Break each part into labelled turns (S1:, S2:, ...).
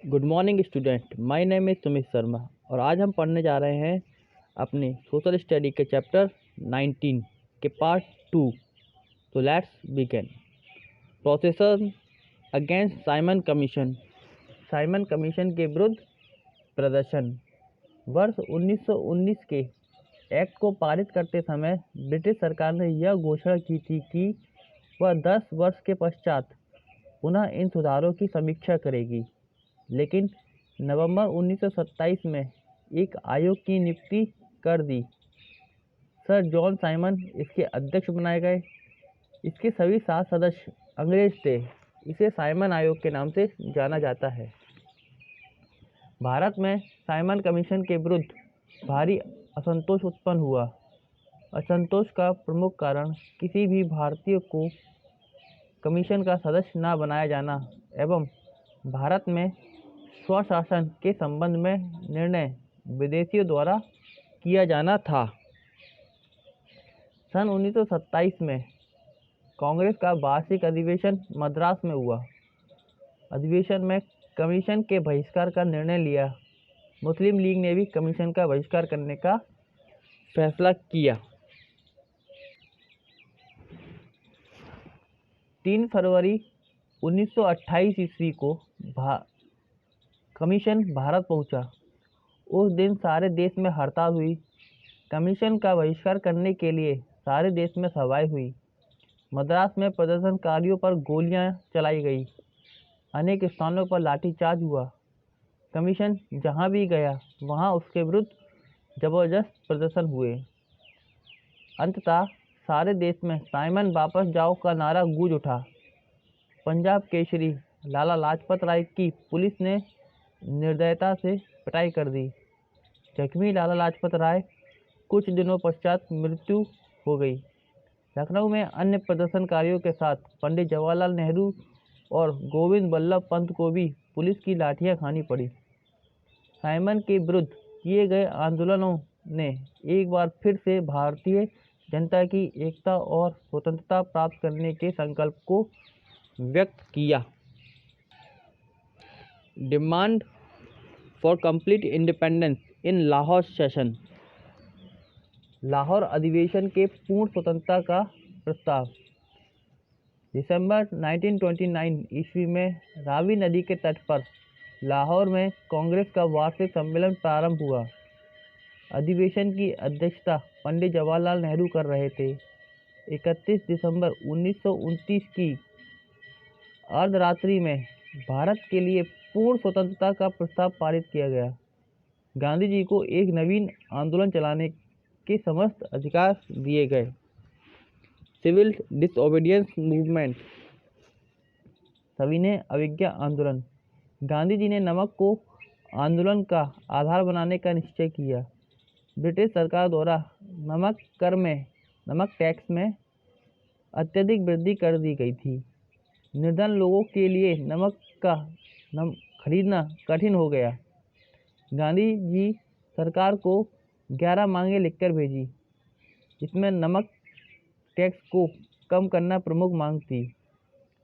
S1: Good morning student, my name is Sumit Sharma और आज हम पढ़ने जा रहे हैं अपने सोशल स्टडी के चैप्टर 19 के पार्ट 2। तो let's begin. प्रोसेसन against Simon commission. Simon commission के विरुद्ध प्रदर्शन। वर्ष 1919 के एक्ट को पारित करते समय ब्रिटिश सरकार ने यह घोषणा की थी कि वह 10 वर्ष के पश्चात पुनः इन सुधारों की समीक्षा करेगी, लेकिन नवंबर 1927 में एक आयोग की नियुक्ति कर दी। सर जॉन साइमन इसके अध्यक्ष बनाए गए। इसके सभी 7 सदस्य अंग्रेज थे। इसे साइमन आयोग के नाम से जाना जाता है। भारत में साइमन कमीशन के विरुद्ध भारी असंतोष उत्पन्न हुआ। असंतोष का प्रमुख कारण किसी भी भारतीय को कमीशन का सदस्य न बनाया जाना एवं भारत में स्वशासन के संबंध में निर्णय विदेशियों द्वारा किया जाना था। सन 1927 में कांग्रेस का वार्षिक अधिवेशन मद्रास में हुआ। अधिवेशन में कमीशन के बहिष्कार का निर्णय लिया। मुस्लिम लीग ने भी कमीशन का बहिष्कार करने का फैसला किया। 3 फरवरी 1928 ईस्वी को कमीशन भारत पहुंचा। उस दिन सारे देश में हड़ताल हुई। कमीशन का बहिष्कार करने के लिए सारे देश में सभाएं हुई। मद्रास में प्रदर्शनकारियों पर गोलियां चलाई गई। अनेक स्थानों पर लाठीचार्ज हुआ। कमीशन जहां भी गया वहां उसके विरुद्ध जबरदस्त प्रदर्शन हुए। अंततः सारे देश में साइमन वापस जाओ का नारा गूंज उठा। पंजाब केसरी लाला लाजपत राय की पुलिस ने निर्दयता से पिटाई कर दी। जख्मी लाला लाजपत राय कुछ दिनों पश्चात मृत्यु हो गई। लखनऊ में अन्य प्रदर्शनकारियों के साथ पंडित जवाहरलाल नेहरू और गोविंद बल्लभ पंत को भी पुलिस की लाठियां खानी पड़ी। साइमन के विरुद्ध किए गए आंदोलनों ने एक बार फिर से भारतीय जनता की एकता और स्वतंत्रता प्राप्त करने के संकल्प को व्यक्त किया। Demand for complete independence in Lahore session. Lahore अधिवेशन के पूर्ण स्वतंत्रता का प्रस्ताव। दिसंबर 1929 ईस्वी में रावी नदी के तट पर लाहौर में कांग्रेस का वार्षिक सम्मेलन प्रारंभ हुआ। अधिवेशन की अध्यक्षता पंडित जवाहरलाल नेहरू कर रहे थे। 31 दिसंबर 1929 की अर्धरात्रि में भारत के लिए पूर्ण स्वतंत्रता का प्रस्ताव पारित किया गया। गांधी जी को एक नवीन आंदोलन चलाने के समस्त अधिकार दिए गए। Civil disobedience movement. सविनय अवज्ञा आंदोलन। गांधी जी ने नमक को आंदोलन का आधार बनाने का निश्चय किया। ब्रिटिश सरकार द्वारा नमक टैक्स में अत्यधिक वृद्धि कर दी गई थी। निर्धन लोगों के लिए नमक का खरीदना कठिन हो गया। गांधी जी सरकार को 11 मांगें लिखकर भेजी, जिसमें नमक टैक्स को कम करना प्रमुख मांग थी।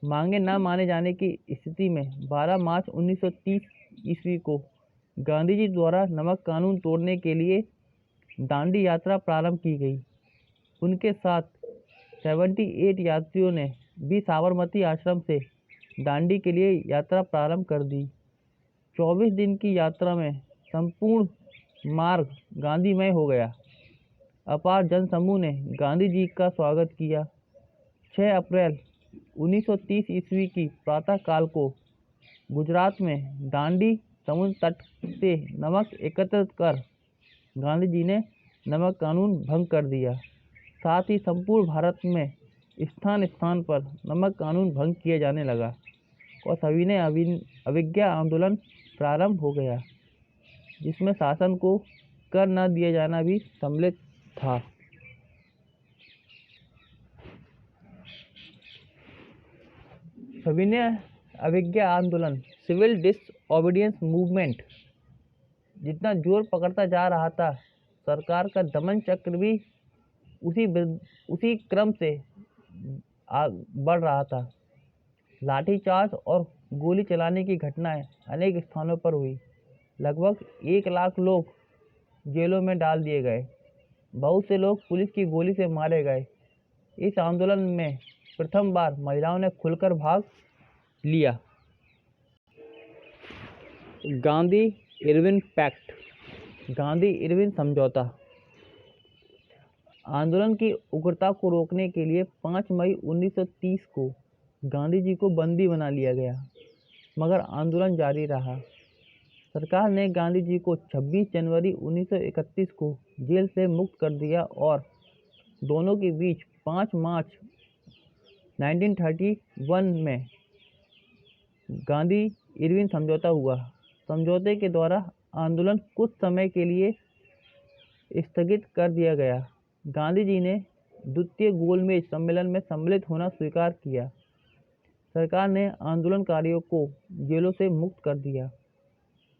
S1: मांगे न माने जाने की स्थिति में 12 मार्च 1930 ईस्वी को गांधी जी द्वारा नमक कानून तोड़ने के लिए दांडी यात्रा प्रारंभ की गई। उनके साथ 78 यात्रियों ने भी साबरमती आश्रम से दांडी के लिए यात्रा प्रारंभ कर दी। 24 दिन की यात्रा में संपूर्ण मार्ग गांधीमय हो गया। अपार जनसमूह ने गांधी जी का स्वागत किया। 6 अप्रैल 1930 ईस्वी की प्रातः काल को गुजरात में दांडी समुद्र तट से नमक एकत्रित कर गांधी जी ने नमक कानून भंग कर दिया। साथ ही संपूर्ण भारत में स्थान स्थान पर नमक कानून भंग किया जाने लगा और सविनय अवज्ञा आंदोलन प्रारंभ हो गया, जिसमें शासन को कर न दिया जाना भी सम्मिलित था। सविनय अवज्ञा आंदोलन, सिविल डिसओबीडियंस मूवमेंट जितना जोर पकड़ता जा रहा था, सरकार का दमन चक्र भी उसी क्रम से बढ़ रहा था। लाठीचार्ज और गोली चलाने की घटनाएं अनेक स्थानों पर हुई। लगभग 1 लाख लोग जेलों में डाल दिए गए। बहुत से लोग पुलिस की गोली से मारे गए। इस आंदोलन में प्रथम बार महिलाओं ने खुलकर भाग लिया। Gandhi Irwin pact, Gandhi Irwin समझौता। आंदोलन की उग्रता को रोकने के लिए 5 मई 1930 को गांधी जी को बंदी बना लिया गया, मगर आंदोलन जारी रहा। सरकार ने गांधी जी को 26 जनवरी 1931 को जेल से मुक्त कर दिया और दोनों के बीच 5 मार्च 1931 में गांधी इरविन समझौता हुआ। समझौते के द्वारा आंदोलन कुछ समय के लिए स्थगित कर दिया गया। गांधी जी ने द्वितीय गोलमेज सम्मेलन में सम्मिलित होना स्वीकार किया। सरकार ने आंदोलनकारियों को जेलों से मुक्त कर दिया।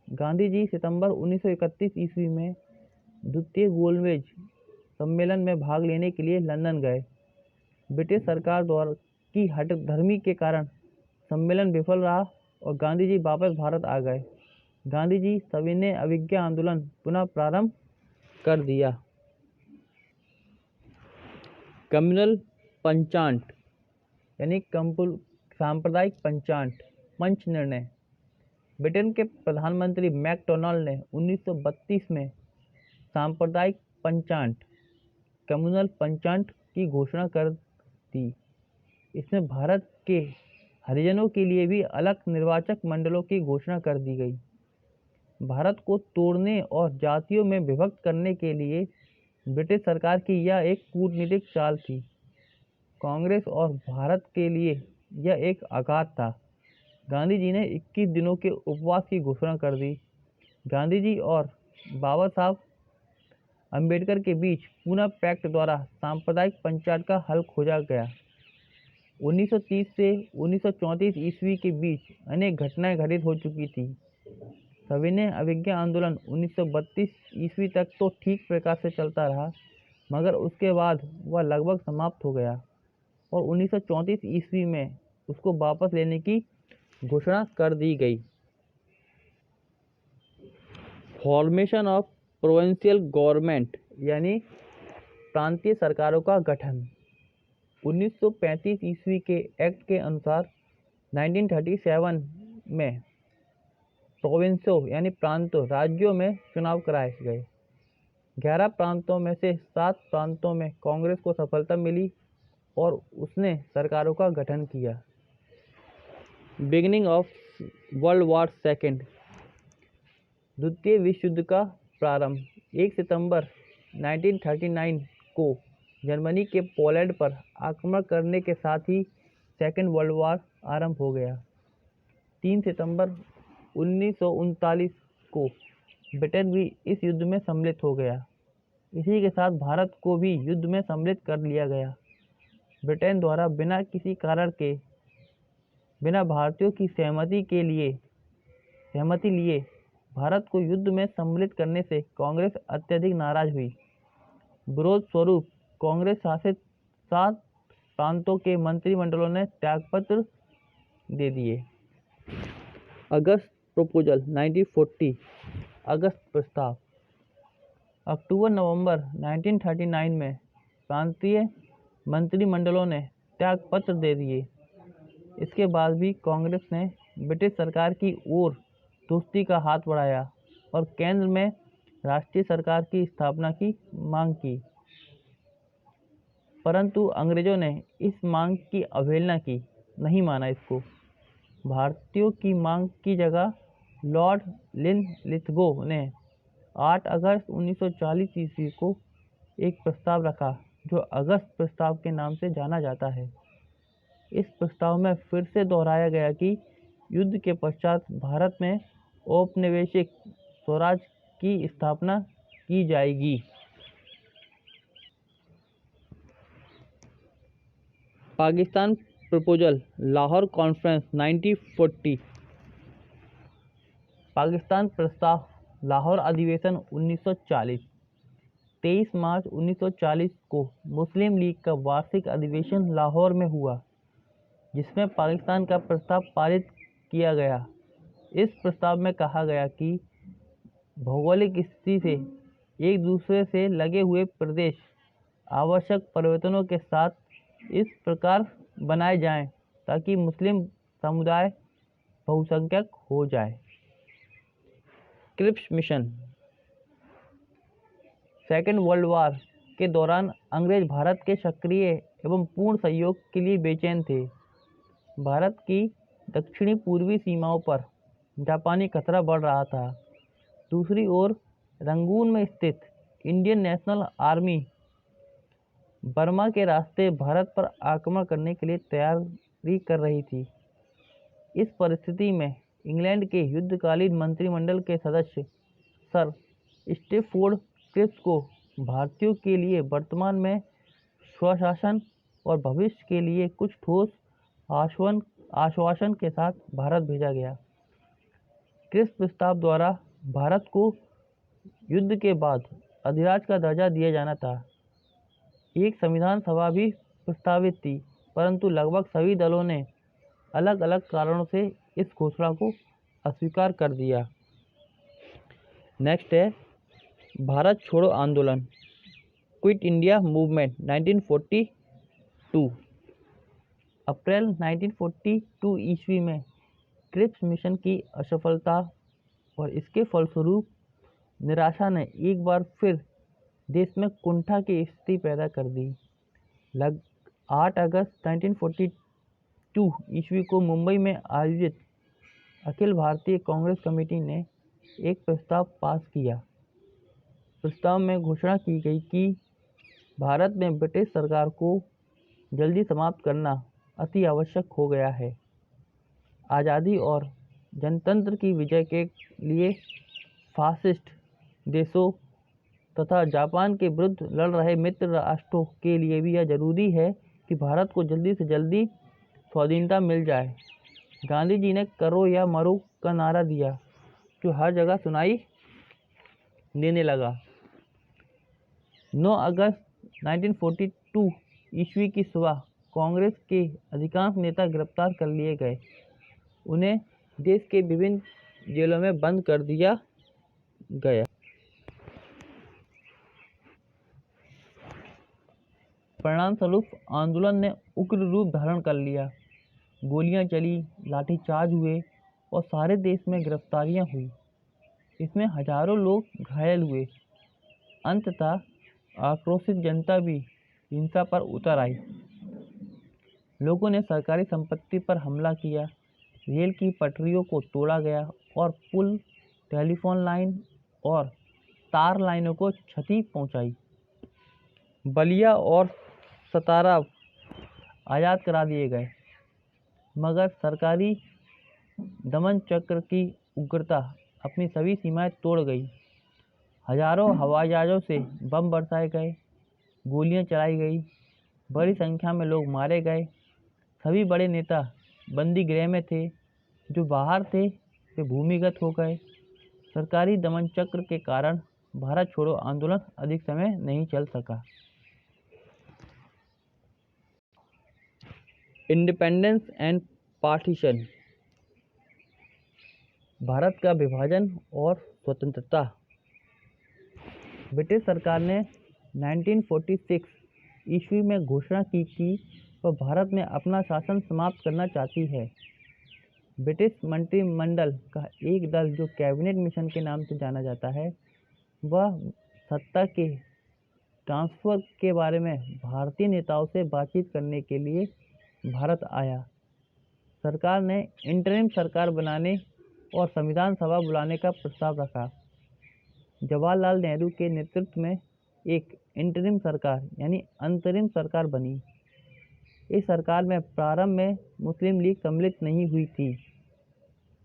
S1: गांधी जी सितंबर 1931 ईस्वी में द्वितीय गोलमेज सम्मेलन में भाग लेने के लिए लंदन गए। ब्रिटिश सरकार द्वारा की हठधर्मी के कारण सम्मेलन विफल रहा और गांधी जी वापस भारत आ गए। गांधी जी सविनय अवज्ञा आंदोलन पुनः प्रारंभ कर दिया। कम्युनल पंचांग यानी सांप्रदायिक पंचांग, पंच निर्णय। ब्रिटेन के प्रधानमंत्री मैकडोनाल्ड ने 1932 में सांप्रदायिक पंचांग, कम्युनल पंचांग की घोषणा कर दी। इसमें भारत के हरिजनों के लिए भी अलग निर्वाचक मंडलों की घोषणा कर दी गई। भारत को तोड़ने और जातियों में विभक्त करने के लिए ब्रिटिश सरकार की यह एक कूटनीतिक चाल थी। कांग्रेस और भारत के लिए यह एक आघात था। गांधी जी ने 21 दिनों के उपवास की घोषणा कर दी। गांधी जी और बाबा साहब अम्बेडकर के बीच पूना पैक्ट द्वारा सांप्रदायिक पंचायत का हल खोजा गया। 1930 से 1934 ईस्वी के बीच अनेक घटनाएं घटित हो चुकी थी। सविनय अवज्ञा आंदोलन 1932 ईस्वी तक तो ठीक प्रकार से चलता रहा, मगर उसके बाद वह लगभग समाप्त हो गया और 1934 ईस्वी में उसको वापस लेने की घोषणा कर दी गई। फॉर्मेशन ऑफ प्रोविंशियल गवर्नमेंट यानी प्रांतीय सरकारों का गठन। 1935 ईस्वी के एक्ट के अनुसार 1937 में प्रोविंसों यानी प्रांतों, राज्यों में चुनाव कराए गए। 11 प्रांतों में से 7 प्रांतों में कांग्रेस को सफलता मिली और उसने सरकारों का गठन किया। Beginning of world war second, द्वितीय विश्व युद्ध का प्रारंभ। 1 सितंबर 1939 को जर्मनी के पोलैंड पर आक्रमण करने के साथ ही सेकेंड वर्ल्ड वॉर आरंभ हो गया। 3 सितंबर 1939 को ब्रिटेन भी इस युद्ध में सम्मिलित हो गया। इसी के साथ भारत को भी युद्ध में सम्मिलित कर लिया गया। ब्रिटेन द्वारा बिना किसी कारण के, बिना भारतीयों की सहमति लिए भारत को युद्ध में सम्मिलित करने से कांग्रेस अत्यधिक नाराज हुई। विरोध स्वरूप कांग्रेस शासित 7 प्रांतों के मंत्रिमंडलों ने त्यागपत्र दे दिए। अगस्त प्रपोजल 1940, अगस्त प्रस्ताव। अक्टूबर-नवंबर 1939 में प्रांतीय मंत्रिमंडलों ने त्यागपत्र दे दिए। इसके बाद भी कांग्रेस ने ब्रिटिश सरकार की ओर दोस्ती का हाथ बढ़ाया और केंद्र में राष्ट्रीय सरकार की स्थापना की मांग की, परंतु अंग्रेजों ने इस मांग की अवहेलना की, नहीं माना इसको। भारतीयों की मांग की जगह लॉर्ड लिनलिथगो ने 8 अगस्त 1940 ईस्वी को एक प्रस्ताव रखा जो अगस्त प्रस्ताव के नाम से जाना जाता है। इस प्रस्ताव में फिर से दोहराया गया कि युद्ध के पश्चात भारत में औपनिवेशिक स्वराज की स्थापना की जाएगी। Pakistan proposal, Lahore conference 1940। पाकिस्तान प्रस्ताव, लाहौर अधिवेशन 1940। 23 मार्च 1940 को मुस्लिम लीग का वार्षिक अधिवेशन लाहौर में हुआ। जिसमें पाकिस्तान का प्रस्ताव पारित किया गया। इस प्रस्ताव में कहा गया कि भौगोलिक स्थिति से एक दूसरे से लगे हुए प्रदेश आवश्यक परिवर्तनों के साथ इस प्रकार बनाए जाएं ताकि मुस्लिम समुदाय बहुसंख्यक हो जाए। Cripps mission. Second world war के दौरान अंग्रेज भारत के सक्रिय एवं पूर्ण सहयोग के लिए बेचैन थे। भारत की दक्षिणी पूर्वी सीमाओं पर जापानी खतरा बढ़ रहा था। दूसरी ओर रंगून में स्थित इंडियन नेशनल आर्मी बर्मा के रास्ते भारत पर आक्रमण करने के लिए तैयारी कर रही थी। इस परिस्थिति में इंग्लैंड के युद्धकालीन मंत्रिमंडल के सदस्य सर स्टैफोर्ड क्रिप्स को भारतीयों के लिए वर्तमान में स्वशासन और भविष्य के लिए कुछ ठोस आश्वासन के साथ भारत भेजा गया। क्रिप्स प्रस्ताव द्वारा भारत को युद्ध के बाद अधिराज का दर्जा दिया जाना था। एक संविधान सभा भी प्रस्तावित थी, परंतु लगभग सभी दलों ने अलग अलग कारणों से इस घोषणा को अस्वीकार कर दिया। नेक्स्ट है भारत छोड़ो आंदोलन, क्विट इंडिया मूवमेंट 1942। अप्रैल 1942 ईस्वी में क्रिप्स मिशन की असफलता और इसके फलस्वरूप निराशा ने एक बार फिर देश में कुंठा की स्थिति पैदा कर दी। 8 अगस्त 1942 ईस्वी को मुंबई में आयोजित अखिल भारतीय कांग्रेस कमेटी ने एक प्रस्ताव पास किया। प्रस्ताव में घोषणा की गई कि भारत में ब्रिटिश सरकार को जल्दी समाप्त करना अति आवश्यक हो गया है। आज़ादी और जनतंत्र की विजय के लिए फासिस्ट देशों तथा जापान के विरुद्ध लड़ रहे मित्र राष्ट्रों के लिए भी यह जरूरी है कि भारत को जल्दी से जल्दी स्वाधीनता मिल जाए। गांधी जी ने करो या मरो का नारा दिया, जो हर जगह सुनाई देने लगा। 9 अगस्त 1942 ईस्वी की सुबह कांग्रेस के अधिकांश नेता गिरफ्तार कर लिए गए। उन्हें देश के विभिन्न जेलों में बंद कर दिया गया। परिणामस्वरूप आंदोलन ने उग्र रूप धारण कर लिया। गोलियां चली, लाठीचार्ज हुए और सारे देश में गिरफ्तारियां हुई। इसमें हजारों लोग घायल हुए। अंततः आक्रोशित जनता भी हिंसा पर उतर आई। लोगों ने सरकारी संपत्ति पर हमला किया, रेल की पटरियों को तोड़ा गया और पुल, टेलीफोन लाइन और तार लाइनों को क्षति पहुंचाई। बलिया और सतारा आज़ाद करा दिए गए, मगर सरकारी दमन चक्र की उग्रता अपनी सभी सीमाएं तोड़ गई। हजारों हवाई जहाज़ों से बम बरसाए गए, गोलियां चलाई गई, बड़ी संख्या में लोग मारे गए। सभी बड़े नेता बंदी गृह में थे, जो बाहर थे वे भूमिगत हो गए। सरकारी दमन चक्र के कारण भारत छोड़ो आंदोलन अधिक समय नहीं चल सका। Independence and partition. भारत का विभाजन और स्वतंत्रता। ब्रिटिश सरकार ने 1946 ईस्वी में घोषणा की कि वह भारत में अपना शासन समाप्त करना चाहती है। ब्रिटिश मंत्रिमंडल का एक दल, जो कैबिनेट मिशन के नाम से जाना जाता है, वह सत्ता के ट्रांसफर के बारे में भारतीय नेताओं से बातचीत करने के लिए भारत आया। सरकार ने इंटरिम सरकार बनाने और संविधान सभा बुलाने का प्रस्ताव रखा। जवाहरलाल नेहरू के नेतृत्व में एक इंटरिम सरकार यानी अंतरिम सरकार बनी। इस सरकार में प्रारंभ में मुस्लिम लीग सम्मिलित नहीं हुई थी।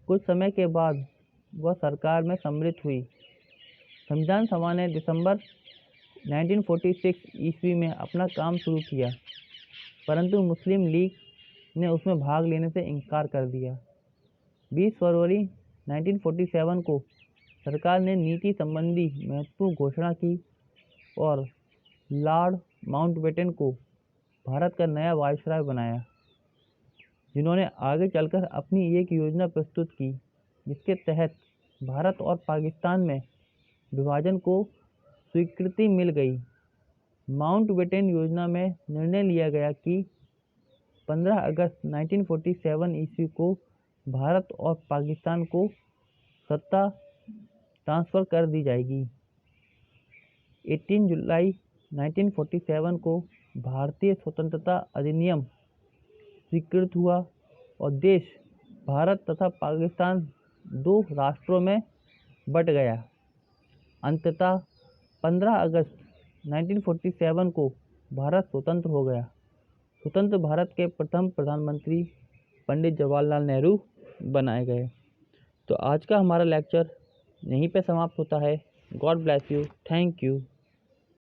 S1: कुछ समय के बाद वह सरकार में सम्मिलित हुई। संविधान सभा ने दिसंबर 1946 ईस्वी में अपना काम शुरू किया, परंतु मुस्लिम लीग ने उसमें भाग लेने से इनकार कर दिया। 20 फरवरी 1947 को सरकार ने नीति संबंधी महत्वपूर्ण घोषणा की और लॉर्ड माउंटबेटन को भारत का नया वायसराय बनाया। जिन्होंने आगे चलकर अपनी एक योजना प्रस्तुत की, जिसके तहत भारत और पाकिस्तान में विभाजन को स्वीकृति मिल गई। माउंटबेटन योजना में निर्णय लिया गया कि 15 अगस्त 1947 ईस्वी को भारत और पाकिस्तान को सत्ता ट्रांसफ़र कर दी जाएगी। 18 जुलाई 1947 को भारतीय स्वतंत्रता अधिनियम स्वीकृत हुआ और देश भारत तथा पाकिस्तान दो राष्ट्रों में बट गया। अंततः 15 अगस्त 1947 को भारत स्वतंत्र हो गया। स्वतंत्र भारत के प्रथम प्रधानमंत्री पंडित जवाहरलाल नेहरू बनाए गए। तो आज का हमारा लेक्चर यहीं पे समाप्त होता है। God bless you. Thank you.